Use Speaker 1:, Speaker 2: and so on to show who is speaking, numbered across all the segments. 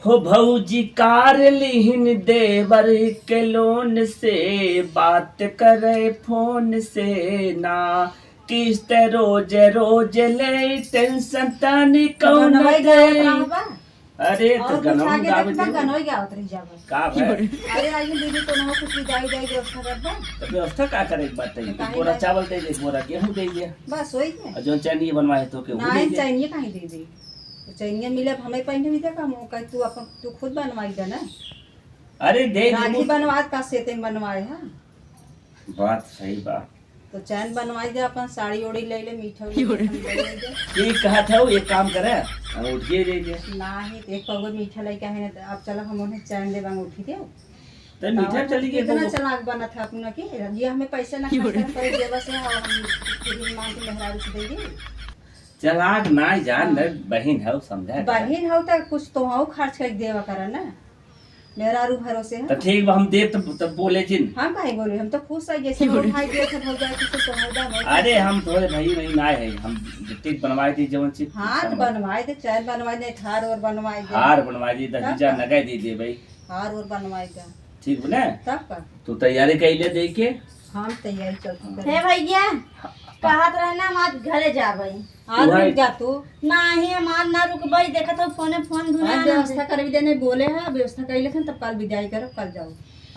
Speaker 1: हो भौजी कार लिहिन देवर के लोन से बात करे फोन से ना किस्त रोज रोज ले टेंशन तनी कौन दे। अरे तो गनवा गावे दे
Speaker 2: गनवा गावत रही जाबे
Speaker 1: का भाई।
Speaker 2: अरे आज दीदी को ना कुछ विदाई दे व्यवस्था कर दे।
Speaker 1: तो व्यवस्था का करे एक बात है बोरा चावल दे दे बोरा गेहूं दे दे
Speaker 2: बस होई के
Speaker 1: और जो चैनी बनवाए तो के वो दे
Speaker 2: नहीं
Speaker 1: दे।
Speaker 2: चाहिए कहीं दे दे चाहिए मिले हमें पहले भी देखा मौका तू अपन तू खुद बनवाई दे ना।
Speaker 1: अरे दे
Speaker 2: राखी बनवा का सेते बनवाए हां
Speaker 1: बात सही बात।
Speaker 2: तो चैन बनवाई दे अपन साड़ी ओड़ी ले ले मीठा
Speaker 1: ये कहा था वो एक काम करे हम उठिए दे दे
Speaker 2: नहीं एक पगो मीठा लेके है ना अब चलो हम उन्हें चैन दे बांग उठी दे
Speaker 1: तो मीठा चली गई
Speaker 2: कितना चलाक बना था अपना की ये हमें पैसे ना खर्च करना पड़े जेब से हम फिर मां के मेहरारू से दे दे।
Speaker 1: चलाक ना जान बहन है समझा
Speaker 2: बहन हो तो कुछ तो हो खर्च कर देवा करा ना मेहरारू भरोसे है
Speaker 1: तो ठीक बा हम दे तब बोले जिन
Speaker 2: हम काहे बोले हम तो खुश है जैसे हम भाई दे सब हो जाए तो समझदा
Speaker 1: अरे हम थोड़े भाई नहीं ना है हम टिक बनवाई थी जवन सी
Speaker 2: हाथ बनवाए दे चैन बनवाए दे हार और बनवाए दे
Speaker 1: हार बनवाई दी 10,000 नगद दे दे भाई
Speaker 2: हार और बनवाए दे
Speaker 1: ठीक बने
Speaker 2: तब का
Speaker 1: तू तैयारी कैले दे के
Speaker 2: हम तैयारी चलती
Speaker 3: हे भैया कहत रहना हम घरे जाबै
Speaker 2: आज रुक जा तू
Speaker 3: नहीं हम आज ना रुकबै देखत हो फोन धुना
Speaker 2: आज व्यवस्था कर देने बोले है व्यवस्था कर लेखन तब कल विदाई करो कल जाओ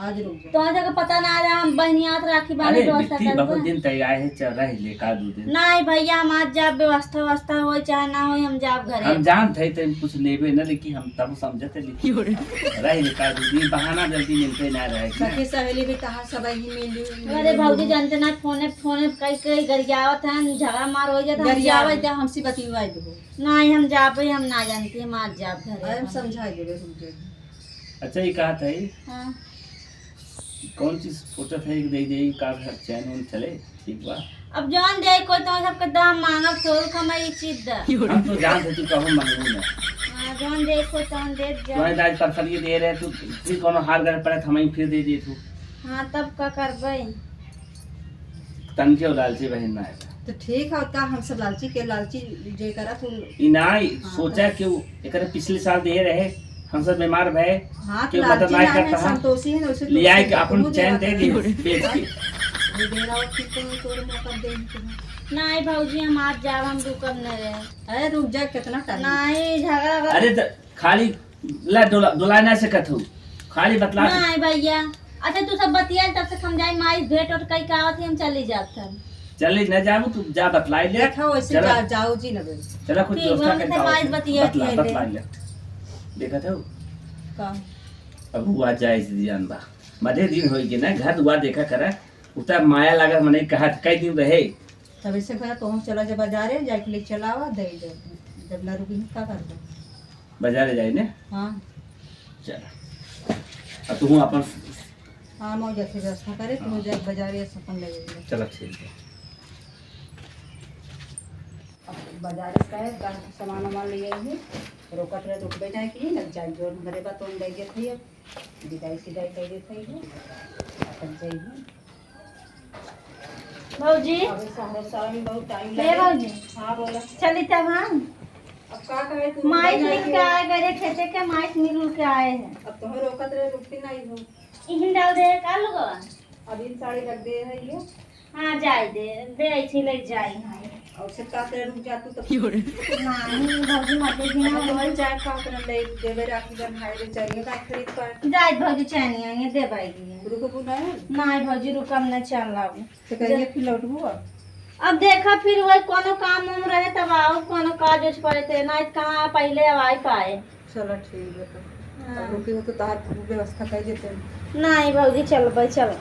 Speaker 2: आज रुक जा
Speaker 3: तो जगह पता ना आ हम बहनियात राखी बांधे
Speaker 1: अरे
Speaker 3: व्यवस्था
Speaker 1: बिट्टी बहुत
Speaker 3: कर
Speaker 1: दिन तैयार है चल रही ले का दू दिन
Speaker 3: नहीं भैया हम आज जाब व्यवस्था होय चाहे ना होय हम जाब घरे
Speaker 1: हम जान थे तो कुछ लेबे न लेकिन हम तब समझते लेकिन रही ले का दू दिन बहाना जल्दी मिलते ना रहे
Speaker 2: सखी सहेली भी कहा सब ही मिली
Speaker 3: अरे भौजी जानते ना फोन कई गरियावत हैं झगड़ा मार हो जाता
Speaker 2: गरियावे दे हमसे बतिवाई देबो
Speaker 3: नहीं हम जाबै हम ना जानती हम आज जाब घरे
Speaker 2: हम समझाई देबे तुमके।
Speaker 1: अच्छा ये कहा था
Speaker 3: हां
Speaker 1: कौन चीज सोचत है दे दे का चैन उन चले ठीक बा
Speaker 3: अब जान दे कोई तो सबके दाम मांगब थोड़ कमाई चीज द
Speaker 1: हम तो जान थे तू कहूं मंगू ना
Speaker 3: हां जान दे कोई तो दे जा
Speaker 1: तुम्हारे दाज पर फरिए दे रहे तू फिर कोनो हार घर पड़े हम फिर दे दे तू
Speaker 3: हां तब का करबै
Speaker 1: तन के लालची बहन ना है
Speaker 2: तो ठीक है का हम सब लालची के लालची जे करा तू
Speaker 1: इनाई सोचा कि एकरे पिछले साल दे रहे हम सब बीमार भए
Speaker 2: हां
Speaker 1: कि
Speaker 2: तो
Speaker 1: मतलब
Speaker 2: लालची
Speaker 1: नहीं
Speaker 2: ना
Speaker 1: करता
Speaker 2: है
Speaker 1: हम
Speaker 2: संतोषी है ना उसे
Speaker 1: ले आए कि अपन चैन दे दी बेच के
Speaker 2: ये दे रहा हो कि तुम तोड़ मौका दे
Speaker 3: नहीं भौजी हम आज जाब हम रुकब न रे
Speaker 2: अरे रुक जा कितना टाइम
Speaker 3: नहीं झगड़ा
Speaker 1: अरे तो खाली ला डोला ना सकत हो खाली बतला
Speaker 3: नहीं भैया अच्छा तू सब बतियाल तब से समझाई माई भेंट और कई का थी हम चली जात था
Speaker 1: चले न जाबू तू जा बतलाई ले
Speaker 2: देखा वैसे जाओ जी ना बे
Speaker 1: चला कुछ
Speaker 3: ठीक,
Speaker 1: व्यवस्था
Speaker 3: हम
Speaker 1: करके
Speaker 3: से बात
Speaker 1: आओ।
Speaker 3: बतिया थी
Speaker 1: बतला
Speaker 3: ले।
Speaker 1: बतला ले देखा था
Speaker 2: का
Speaker 1: अब हुआ जाए इस जान बा मधे दिन होई के ना घर दुआर देखा करा उता माया लगा मने कहा कई दिन रहे
Speaker 2: तब ऐसे कहा तो हम चला जा बाजारे जाके ले चलावा दे दे जब ना रुकी का कर दो
Speaker 1: बाजारे जाए ने
Speaker 2: हां
Speaker 1: चल अब तू अपन
Speaker 2: हां मौज से व्यवस्था करे तू जा बाजारे अपन ले ले
Speaker 1: चल ठीक है
Speaker 2: बाजारे का सामान वामान ले आई रोकत रहे रुक बैठा कि लग जाए जो घरे बा तो ले गए थे विदाई सिदाई कर दे थे अपन जाइए
Speaker 3: भौजी
Speaker 2: अबे सारे साल में बहुत टाइम
Speaker 3: ले
Speaker 2: लगे
Speaker 3: भौजी
Speaker 2: हां बोला
Speaker 3: चली तब हम
Speaker 2: अब का कहे तू
Speaker 3: माइस मिल के आए गए खेते के माइस मिल के आए हैं
Speaker 2: अब तुम्हें रोकत रहे रुकती नहीं हो
Speaker 3: इहिन डाल दे का लोगवा
Speaker 2: अभी साड़ी रख दे है ये
Speaker 3: हां जाई दे ऐसे ले जाई हां
Speaker 2: और से का तेरे रुक जा तू तो
Speaker 3: नहीं भौजी मत देना
Speaker 2: तुम्हारे चाय का कर ले देवे राखी बन हाय ले चाहिए का खरीद कर
Speaker 3: जाई भौजी चानिया ये दे बाई
Speaker 2: रुको बुना है
Speaker 3: नहीं भौजी रुकम न चल लाऊ
Speaker 2: तो कहिए फिर लौटबू
Speaker 3: अब देखा फिर वही कोनो काम उम रहे तब आओ कोनो काज उस पड़े थे नहीं कहाँ पहले अब आई पाए
Speaker 2: चलो ठीक है तो अब रुकी हो तो तार व्यवस्था कर देते हैं
Speaker 3: नहीं भौजी चल भाई चलो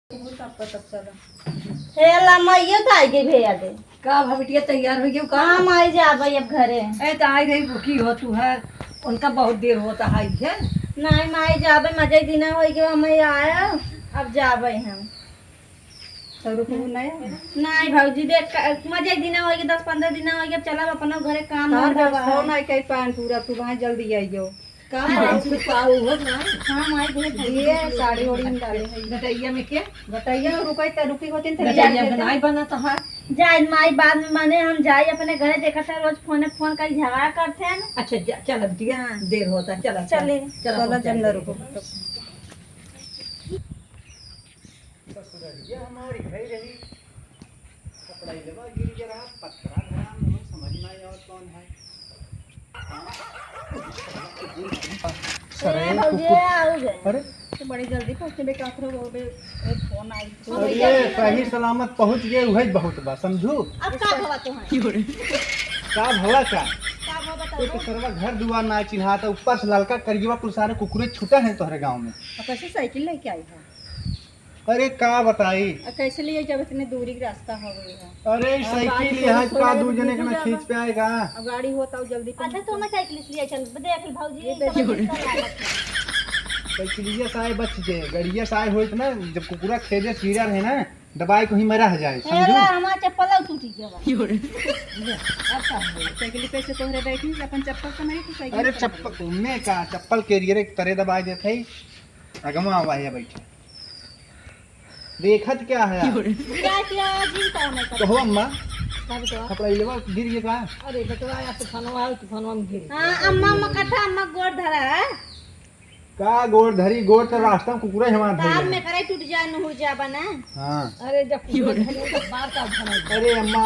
Speaker 2: तब चलो
Speaker 3: हे ला मैया तो आई गई भैया दे
Speaker 2: का भबिटिया तैयार हो गई का
Speaker 3: काम आई जा भाई अब घरे
Speaker 2: ए तो आई रही रुकी हो तू है उनका बहुत देर होता है ये
Speaker 3: नहीं माई जाबे मजे दिन हो गया मैं आया अब जाबे हम
Speaker 2: तो रुको नहीं
Speaker 3: नहीं भौजी देख मजे दिन हो गया 10-15 दिन हो गया चला अपना घरे काम
Speaker 2: तार
Speaker 3: धंधा
Speaker 2: व्यवस्था
Speaker 3: बा।
Speaker 2: नहीं कई पान पूरा तू वहां जल्दी आई जाओ का कुछ पाऊ हो ना
Speaker 3: हाँ माई भेज
Speaker 2: ये साड़ी ओड़ी में डाले है गटैया में के गटैया में रुकई त रुकी होती त
Speaker 3: गटैया
Speaker 2: बनाई बना तो है
Speaker 3: जाए माई बाद में माने हम जाए अपने घरे देखा था रोज फोन कर झगड़ा करते हैं ना।
Speaker 2: अच्छा चल अब दिया देर होता है चला
Speaker 3: चले
Speaker 2: चलो जम रुको
Speaker 4: हमारी भाई रही कपड़ा लेवा गिर गया रहा पत्थरा धरा मुझे समझ में आया और कौन है
Speaker 3: ए भौजी आओ गए
Speaker 4: अरे
Speaker 2: तो बड़ी जल्दी पहुंचे बे काकरो बे फोन आई
Speaker 4: अरे सही सलामत पहुंच गए वही बहुत बा समझू
Speaker 3: अब का भवा तो है
Speaker 4: का भला का
Speaker 3: का भवा
Speaker 4: तो
Speaker 3: बताओ
Speaker 4: सरवा घर दुआर ना चिन्हा था ऊपर से ललका करिएवा कुल सारे कुकुरे छूटा है तोहरे गांव में
Speaker 2: कैसे साइकिल लेके आई है
Speaker 4: अरे का बताई
Speaker 2: कैसे लिए जब इतने दूरी का रास्ता हो गई है
Speaker 4: अरे साइकिल यहाँ का दू जने के ना खींच पे आएगा
Speaker 2: अब गाड़ी होता हो जल्दी
Speaker 3: अच्छा तो मैं साइकिल इसलिए चल देख भौजी
Speaker 2: ये देखिए।
Speaker 4: साइकिलिया साए बच गए गड़िया साए होई त ना जब कुकुरा खेदे सीरा रहे ना दबाई को ही मरा जाए समझू
Speaker 3: हेला हमार चप्पल टूट गया
Speaker 2: अच्छा साइकिल कैसे तोहरे बैठी अपन चप्पल से नहीं तो साइकिल
Speaker 4: अरे चप्पल घूमने का चप्पल कैरियर एक तरह दबाई देते ही अगमा आवा है बैठे देखत क्या है
Speaker 3: क्या किया जी का मैं
Speaker 4: तो हो अम्मा
Speaker 2: सब तो
Speaker 4: कपड़ा लेवा गिर गया का
Speaker 2: अरे बटवा या तूफानवा में गिर
Speaker 3: हां अम्मा मकटा अम्मा गोड़ धरा है
Speaker 4: का गोड़ धरी गोड़ तो रास्ता में कुकुरा हमार
Speaker 3: तार
Speaker 4: धरी
Speaker 3: में करे टूट जाए न हो जा बना
Speaker 4: हां
Speaker 2: अरे जब बार का बना
Speaker 4: अरे अम्मा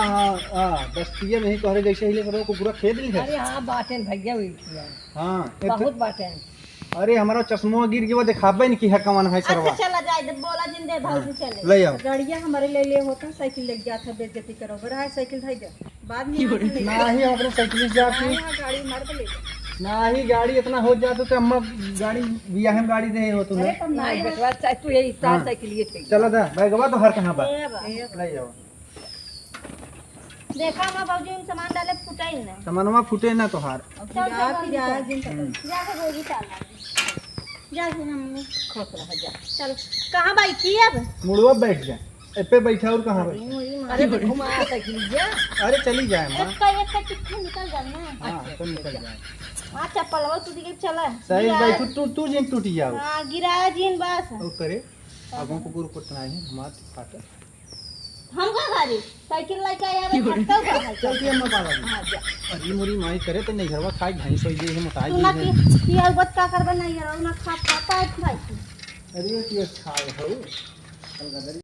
Speaker 4: हां दस्तिये नहीं तोहरे जैसे हिले करो कुकुरा खेद ली है
Speaker 2: अरे हाँ बातें भैया हुई थी
Speaker 4: हां
Speaker 2: बहुत बातें
Speaker 4: अरे हमारा चश्मा गिर गया दिखाबे नहीं की है कमान है सरवा
Speaker 3: अच्छा चला जाए बोला जिंदे भौजी चले
Speaker 4: ले आओ
Speaker 2: गाड़िया हमारे ले होता साइकिल लग गया था बेइज्जती करो बड़ा है साइकिल था बाद में यहाँ से ले
Speaker 4: ना ही अपने साइकिल जाती
Speaker 2: यहाँ गाड़ी मार के ले
Speaker 4: ना ही गाड़ी इतना हो जाता तो अम्मा गाड़ी बियाह में गाड़ी दे हो
Speaker 2: अरे
Speaker 4: तुम्हें
Speaker 2: तुम नहीं बेटवा चाहे तू यही
Speaker 4: हाँ।
Speaker 2: साइकिल ये थी
Speaker 4: चलो दा बैगवा तो हर कहाँ बा
Speaker 3: ए बा।
Speaker 4: ले जाओ
Speaker 3: देखा मैं भौजी में सामान डाले फुटाई ना
Speaker 4: सामानवा फूटे ना तोहार
Speaker 2: अब फिर जिन
Speaker 3: जाके भौजी डाल जा से मम्मी
Speaker 2: खुश रह जा
Speaker 3: चल कहां बैठी अब
Speaker 4: मुड़वा बैठ जा ए पे बैठा और कहाँ बैठ
Speaker 3: मुड़ी मार
Speaker 2: अरे घुमा साइकिल जा
Speaker 4: अरे चली जाए अम्मा
Speaker 3: एक का चिट्ठी निकल जाना
Speaker 4: हाँ तो निकल जाए
Speaker 3: हां चप्पल वो टूट गई चला
Speaker 4: सही बैठू तू जिन टूटी जाओ
Speaker 3: हां गिराया जीन बस
Speaker 4: उतरे आगों कुकुर कुटना है मात फाटा
Speaker 3: हम का गाड़ी साइकिल लेके आया रे फटका हुआ है
Speaker 4: चल के अम्मा पाला
Speaker 3: हां जा
Speaker 4: अरे मोरी माई करे तो नहीं घरवा खाई घाई सोई दे मोटाई
Speaker 3: तू ना
Speaker 4: दे
Speaker 3: की अलबत का करबे नहीं यार ना खा पाता है भाई
Speaker 4: अरे ये खाए हो